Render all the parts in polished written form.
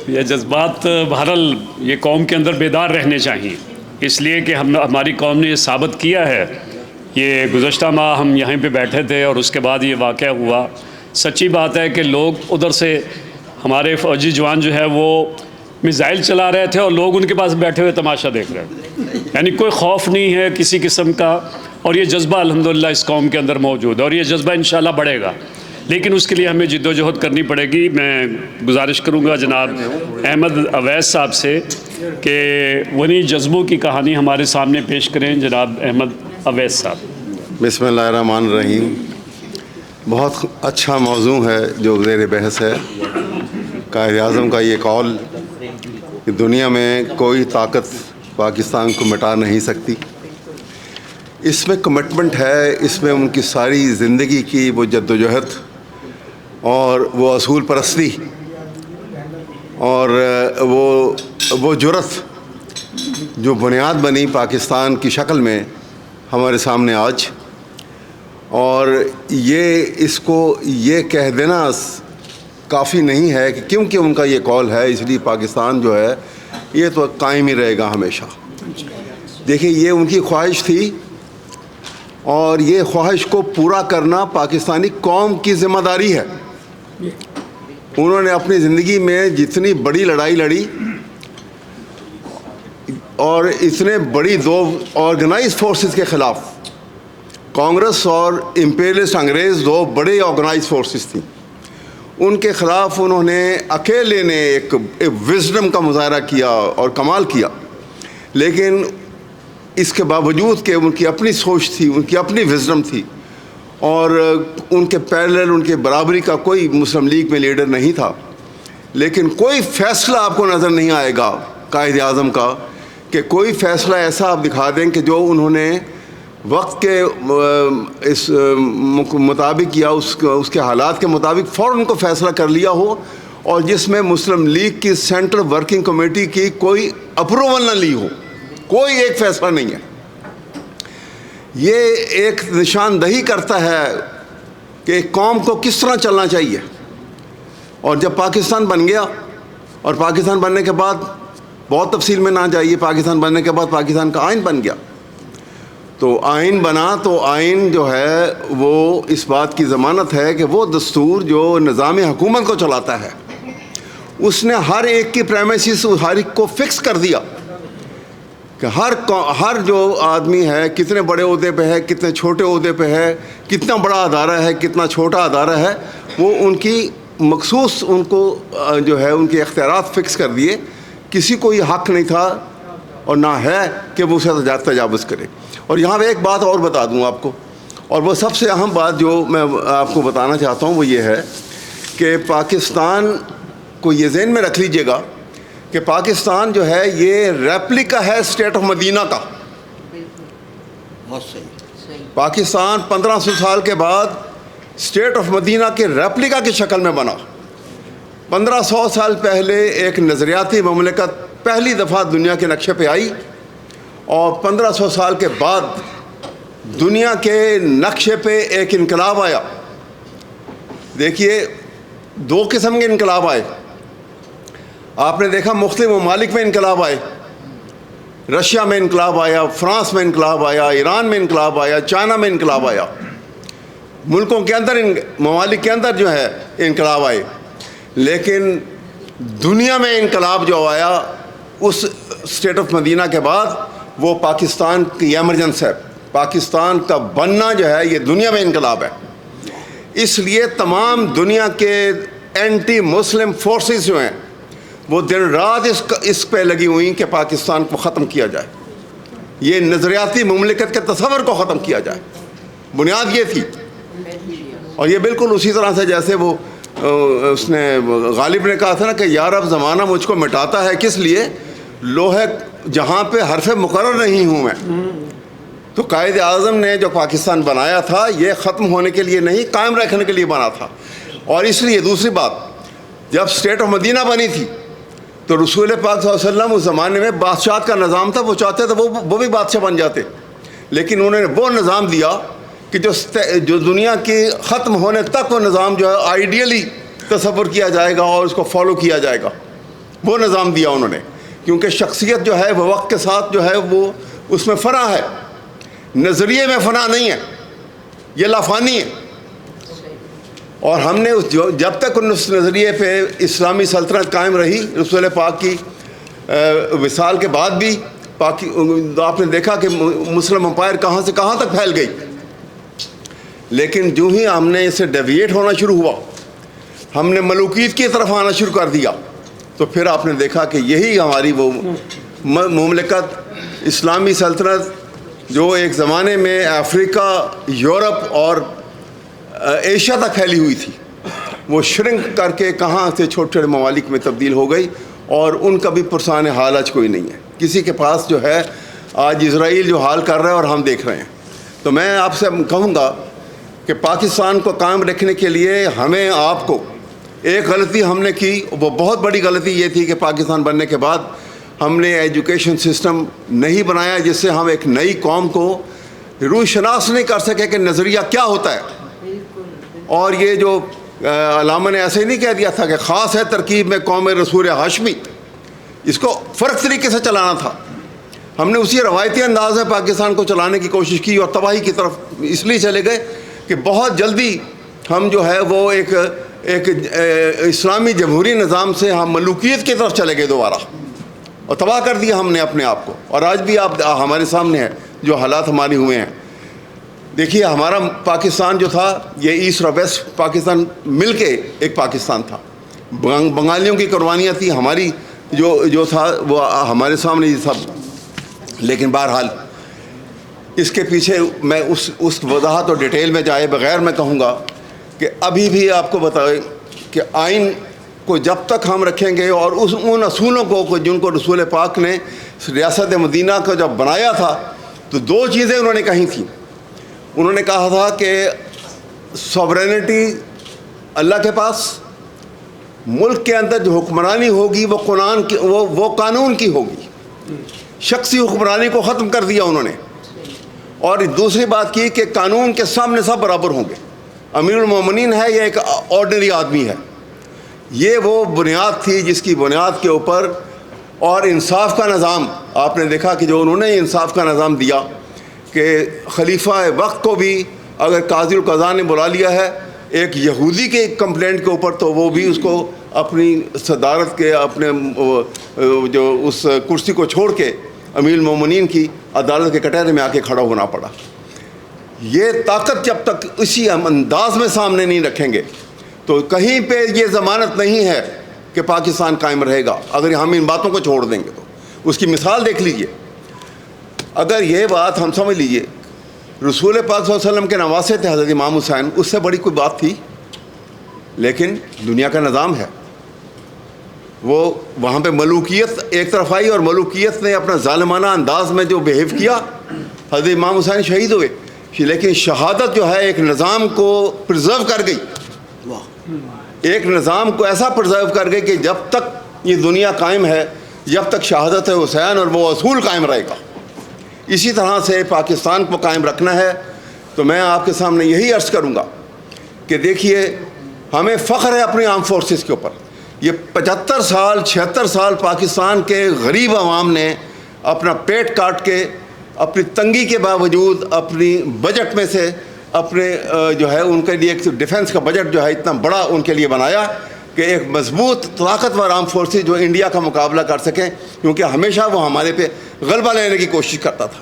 یہ جذبات بہرحال یہ قوم کے اندر بیدار رہنے چاہیے، اس لیے کہ ہماری قوم نے یہ ثابت کیا ہے. یہ گزشتہ ماہ ہم یہیں پہ بیٹھے تھے اور اس کے بعد یہ واقعہ ہوا. سچی بات ہے کہ لوگ ادھر سے ہمارے فوجی جوان جو ہے وہ میزائل چلا رہے تھے اور لوگ ان کے پاس بیٹھے ہوئے تماشا دیکھ رہے تھے. یعنی کوئی خوف نہیں ہے کسی قسم کا، اور یہ جذبہ الحمدللہ اس قوم کے اندر موجود ہے اور یہ جذبہ انشاءاللہ بڑھے گا. لیکن اس کے لیے ہمیں جد و جہد کرنی پڑے گی. میں گزارش کروں گا جناب احمد اویس صاحب سے کہ انہی جذبوں کی کہانی ہمارے سامنے پیش کریں. جناب احمد اویس صاحب. بسم اللہ الرحمن الرحیم. بہت اچھا موضوع ہے جو زیر بحث ہے. قائد اعظم کا یہ قول کہ دنیا میں کوئی طاقت پاکستان کو مٹا نہیں سکتی، اس میں کمٹمنٹ ہے، اس میں ان کی ساری زندگی کی وہ جد و جہد اور وہ اصول پرستی اور وہ جرأت جو بنیاد بنی پاکستان کی شکل میں ہمارے سامنے آج. اور اس کو یہ کہہ دینا کافی نہیں ہے کہ کیونکہ ان کا یہ قول ہے اس لیے پاکستان جو ہے یہ تو قائم ہی رہے گا ہمیشہ. دیکھیں، یہ ان کی خواہش تھی اور یہ خواہش کو پورا کرنا پاکستانی قوم کی ذمہ داری ہے. انہوں نے اپنی زندگی میں جتنی بڑی لڑائی لڑی اور اتنے بڑی دو آرگنائز فورسز کے خلاف، کانگریس اور امپیریلسٹ انگریز دو بڑے آرگنائز فورسز تھیں، ان کے خلاف انہوں نے اکیلے نے ایک وزڈم کا مظاہرہ کیا اور کمال کیا. لیکن اس کے باوجود کہ ان کی اپنی سوچ تھی، ان کی اپنی وزڈم تھی اور ان کے پیرلل ان کے برابری کا کوئی مسلم لیگ میں لیڈر نہیں تھا، لیکن کوئی فیصلہ آپ کو نظر نہیں آئے گا قائد اعظم کا کہ کوئی فیصلہ ایسا آپ دکھا دیں کہ جو انہوں نے وقت کے اس مطابق یا اس کے حالات کے مطابق فوراً کو فیصلہ کر لیا ہو اور جس میں مسلم لیگ کی سینٹرل ورکنگ کمیٹی کی کوئی اپروول نہ لی ہو. کوئی ایک فیصلہ نہیں ہے. یہ ایک نشاندہی کرتا ہے کہ ایک قوم کو کس طرح چلنا چاہیے. اور جب پاکستان بن گیا اور پاکستان بننے کے بعد بہت تفصیل میں نہ جائیے، پاکستان بننے کے بعد پاکستان کا آئین بن گیا. تو آئین بنا تو آئین جو ہے وہ اس بات کی ضمانت ہے کہ وہ دستور جو نظام حکومت کو چلاتا ہے اس نے ہر ایک کی پریمیسز ہر ایک کو فکس کر دیا کہ ہر جو آدمی ہے کتنے بڑے عہدے پہ ہے، کتنے چھوٹے عہدے پہ ہے، کتنا بڑا ادارہ ہے، کتنا چھوٹا ادارہ ہے، وہ ان کی مخصوص ان کو جو ہے ان کے اختیارات فکس کر دیے. کسی کو یہ حق نہیں تھا اور نہ ہے کہ وہ اسے تجاوز کرے. اور یہاں پہ ایک بات اور بتا دوں آپ کو، اور وہ سب سے اہم بات جو میں آپ کو بتانا چاہتا ہوں وہ یہ ہے کہ پاکستان کو یہ ذہن میں رکھ لیجئے گا کہ پاکستان جو ہے یہ ریپلیکا ہے اسٹیٹ آف مدینہ کا. پاکستان 1500 سال کے بعد اسٹیٹ آف مدینہ کے ریپلیکا کی شکل میں بنا. 1500 سال پہلے ایک نظریاتی مملکت پہلی دفعہ دنیا کے نقشے پہ آئی اور 1500 سال کے بعد دنیا کے نقشے پہ ایک انقلاب آیا. دیکھیے، دو قسم کے انقلاب آئے. آپ نے دیکھا مختلف ممالک میں انقلاب آئے. رشیا میں انقلاب آیا، فرانس میں انقلاب آیا، ایران میں انقلاب آیا، چائنا میں انقلاب آیا. ملکوں کے اندر ممالک کے اندر جو ہے انقلاب آئے. لیکن دنیا میں انقلاب جو آیا اس اسٹیٹ آف مدینہ کے بعد وہ پاکستان کی ایمرجنس ہے. پاکستان کا بننا جو ہے یہ دنیا میں انقلاب ہے. اس لیے تمام دنیا کے اینٹی مسلم فورسز جو ہیں وہ دن رات اس پہ لگی ہوئی کہ پاکستان کو ختم کیا جائے، یہ نظریاتی مملکت کے تصور کو ختم کیا جائے. بنیاد یہ تھی. اور یہ بالکل اسی طرح سے جیسے وہ اس نے غالب نے کہا تھا نا کہ یار اب زمانہ مجھ کو مٹاتا ہے، کس لیے؟ لوہے جہاں پہ حرف مقرر نہیں ہوں میں. تو قائد اعظم نے جو پاکستان بنایا تھا یہ ختم ہونے کے لیے نہیں، قائم رکھنے کے لیے بنا تھا. اور اس لیے دوسری بات، جب اسٹیٹ آف مدینہ بنی تھی تو رسول پاک صلی اللہ علیہ وسلم اس زمانے میں بادشاہت کا نظام تھا، وہ چاہتے تھے وہ بھی بادشاہ بن جاتے، لیکن انہوں نے وہ نظام دیا کہ جو دنیا کی ختم ہونے تک وہ نظام جو ہے آئیڈیلی تصور کیا جائے گا اور اس کو فالو کیا جائے گا. وہ نظام دیا انہوں نے، کیونکہ شخصیت جو ہے وہ وقت کے ساتھ جو ہے وہ اس میں فنا ہے، نظریے میں فنا نہیں ہے، یہ لافانی ہے۔ اور ہم نے جب تک اس نظریے پہ اسلامی سلطنت قائم رہی، رسول پاک کی وصال کے بعد بھی آپ نے دیکھا کہ مسلم امپائر کہاں سے کہاں تک پھیل گئی، لیکن جو ہی ہم نے اسے ڈیویٹ ہونا شروع ہوا، ہم نے ملوکیت کی طرف آنا شروع کر دیا، تو پھر آپ نے دیکھا کہ یہی ہماری وہ مملکت اسلامی سلطنت جو ایک زمانے میں افریقہ، یورپ اور ایشیا تک پھیلی ہوئی تھی، وہ شرنک کر کے کہاں سے چھوٹے چھوٹے ممالک میں تبدیل ہو گئی، اور ان کا بھی پرسان حال آج کوئی نہیں ہے کسی کے پاس جو ہے۔ آج اسرائیل جو حال کر رہا ہے اور ہم دیکھ رہے ہیں، تو میں آپ سے کہوں گا کہ پاکستان کو قائم رکھنے کے لیے ہمیں آپ کو ایک غلطی ہم نے کی، وہ بہت بڑی غلطی یہ تھی کہ پاکستان بننے کے بعد ہم نے ایجوکیشن سسٹم نہیں بنایا جس سے ہم ایک نئی قوم کو روح شناس نہیں کر سکے کہ نظریہ کیا ہوتا ہے۔ اور یہ جو علامہ نے ایسے ہی نہیں کہہ دیا تھا کہ خاص ہے ترکیب میں قوم رسول ہاشمی، اس کو فرق طریقے سے چلانا تھا۔ ہم نے اسی روایتی انداز میں پاکستان کو چلانے کی کوشش کی اور تباہی کی طرف اس لیے چلے گئے کہ بہت جلدی ہم جو ہے وہ ایک اسلامی جمہوری نظام سے ہم ملوکیت کی طرف چلے گئے دوبارہ، اور تباہ کر دیا ہم نے اپنے آپ کو۔ اور آج بھی آپ ہمارے سامنے ہے جو حالات ہماری ہوئے ہیں۔ دیکھیے ہمارا پاکستان جو تھا یہ ایسٹ اور ویسٹ پاکستان مل کے ایک پاکستان تھا، بنگالیوں کی قربانیاں تھیں، ہماری جو تھا وہ ہمارے سامنے یہ سب۔ لیکن بہرحال اس کے پیچھے میں اس وضاحت اور ڈیٹیل میں جائے بغیر میں کہوں گا کہ ابھی بھی آپ کو بتائیں کہ آئین کو جب تک ہم رکھیں گے اور ان اصولوں کو جن کو رسول پاک نے ریاست مدینہ کو جب بنایا تھا تو دو چیزیں انہوں نے کہی تھیں۔ انہوں نے کہا تھا کہ سوورینٹی اللہ کے پاس، ملک کے اندر جو حکمرانی ہوگی وہ قانون کی ہوگی، شخصی حکمرانی کو ختم کر دیا انہوں نے۔ اور دوسری بات کی کہ قانون کے سامنے سب برابر ہوں گے، امیر المومنین ہے یا ایک آرڈنری آدمی ہے۔ یہ وہ بنیاد تھی جس کی بنیاد کے اوپر، اور انصاف کا نظام آپ نے دیکھا کہ جو انہوں نے انصاف کا نظام دیا کہ خلیفہ وقت کو بھی اگر قاضی القضاء نے بلا لیا ہے ایک یہودی کے کمپلینٹ کے اوپر تو وہ بھی اس کو اپنی صدارت کے اپنے جو اس کرسی کو چھوڑ کے امیر المومنین کی عدالت کے کٹہرے میں آ کے کھڑا ہونا پڑا۔ یہ طاقت جب تک اسی انداز میں سامنے نہیں رکھیں گے تو کہیں پہ یہ ضمانت نہیں ہے کہ پاکستان قائم رہے گا۔ اگر ہم ان باتوں کو چھوڑ دیں گے تو اس کی مثال دیکھ لیجئے۔ اگر یہ بات ہم سمجھ لیجئے رسول پاک صلی اللہ علیہ وسلم کے نواسے تھے حضرت امام حسین، اس سے بڑی کوئی بات تھی؟ لیکن دنیا کا نظام ہے، وہ وہاں پہ ملوکیت ایک طرف آئی اور ملوکیت نے اپنا ظالمانہ انداز میں جو بیہیو کیا، حضرت امام حسین شہید ہوئے، لیکن شہادت جو ہے ایک نظام کو پرزرو کر گئی، ایک نظام کو ایسا پرزرو کر گئی کہ جب تک یہ دنیا قائم ہے، جب تک شہادت حسین اور وہ اصول قائم رہے گا۔ اسی طرح سے پاکستان کو قائم رکھنا ہے تو میں آپ کے سامنے یہی عرض کروں گا کہ دیکھیے ہمیں فخر ہے اپنی آرم فورسز کے اوپر۔ یہ 75 سال 76 سال پاکستان کے غریب عوام نے اپنا پیٹ کاٹ کے اپنی تنگی کے باوجود اپنی بجٹ میں سے اپنے جو ہے ان کے لیے ایک ڈیفنس کا بجٹ جو ہے اتنا بڑا ان کے لیے بنایا کہ ایک مضبوط طاقتور آرم فورسز جو انڈیا کا مقابلہ کر سکیں، کیونکہ ہمیشہ وہ ہمارے پہ غلبہ لینے کی کوشش کرتا تھا۔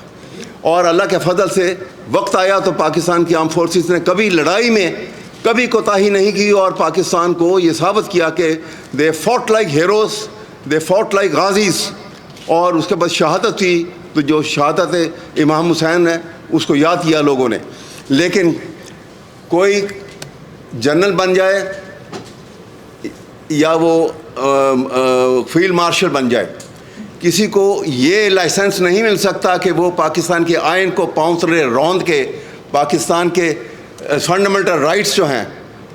اور اللہ کے فضل سے وقت آیا تو پاکستان کی آرم فورسز نے کبھی لڑائی میں کبھی کوتاہی نہیں کی اور پاکستان کو یہ ثابت کیا کہ دے فوٹ لائک ہیروز، دے فوٹ لائک غازیز۔ اور اس کے بعد شہادت تھی تو جو شہادت امام حسین ہے اس کو یاد کیا لوگوں نے۔ لیکن کوئی جنرل بن جائے یا وہ فیلڈ مارشل بن جائے، کسی کو یہ لائسنس نہیں مل سکتا کہ وہ پاکستان کے آئین کو پاؤں تلے روند کے پاکستان کے فنڈامنٹل رائٹس جو ہیں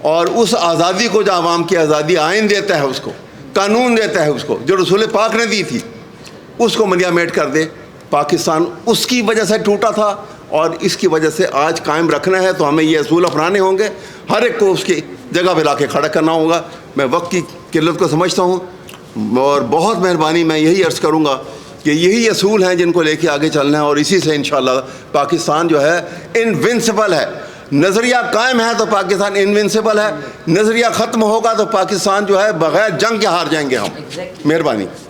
اور اس آزادی کو جو عوام کی آزادی آئین دیتا ہے، اس کو قانون دیتا ہے، اس کو جو رسول پاک نے دی تھی، اس کو ملیا میٹ کر دے۔ پاکستان اس کی وجہ سے ٹوٹا تھا اور اس کی وجہ سے آج قائم رکھنا ہے تو ہمیں یہ اصول اپنانے ہوں گے، ہر ایک کو اس کی جگہ پہ لا کے کھڑا کرنا ہوگا۔ میں وقت کی قلت کو سمجھتا ہوں اور بہت مہربانی میں یہی عرض کروں گا کہ یہی اصول ہیں جن کو لے کے آگے چلنا ہے، اور اسی سے انشاءاللہ پاکستان جو ہے انونسبل ہے. نظریہ قائم ہے تو پاکستان انونسبل ہے، نظریہ ختم ہوگا تو پاکستان جو ہے بغیر جنگ کے ہار جائیں گے ہم. مہربانی.